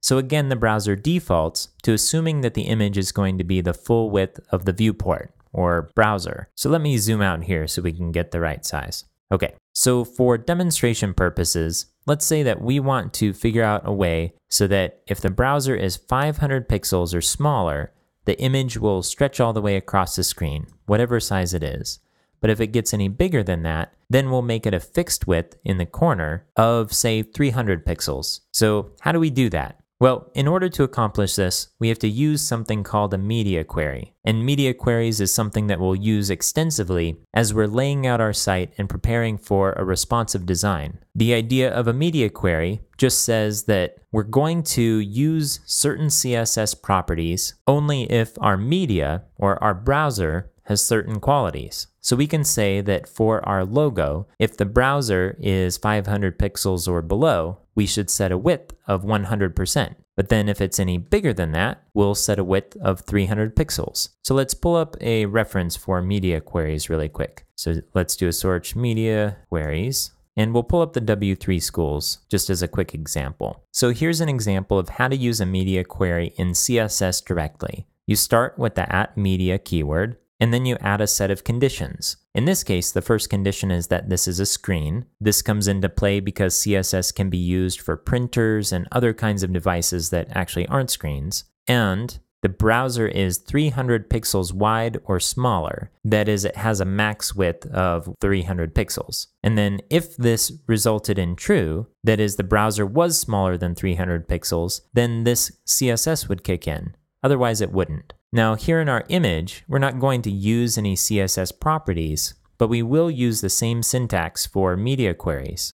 So again, the browser defaults to assuming that the image is going to be the full width of the viewport or browser. So let me zoom out here so we can get the right size. Okay, so for demonstration purposes, let's say that we want to figure out a way so that if the browser is 500 pixels or smaller, the image will stretch all the way across the screen, whatever size it is. But if it gets any bigger than that, then we'll make it a fixed width in the corner of, say, 300 pixels. So how do we do that? Well, in order to accomplish this, we have to use something called a media query. And media queries is something that we'll use extensively as we're laying out our site and preparing for a responsive design. The idea of a media query just says that we're going to use certain CSS properties only if our media or our browser has certain qualities. So we can say that for our logo, if the browser is 500 pixels or below, we should set a width of 100%. But then if it's any bigger than that, we'll set a width of 300 pixels. So let's pull up a reference for media queries really quick. So let's do a search media queries. And we'll pull up the W3 schools just as a quick example. So here's an example of how to use a media query in CSS directly. You start with the @media keyword, and then you add a set of conditions. In this case, the first condition is that this is a screen. This comes into play because CSS can be used for printers and other kinds of devices that actually aren't screens. And the browser is 300 pixels wide or smaller. That is, it has a max width of 300 pixels. And then if this resulted in true, that is, the browser was smaller than 300 pixels, then this CSS would kick in. Otherwise, it wouldn't. Now, here in our image, we're not going to use any CSS properties, but we will use the same syntax for media queries.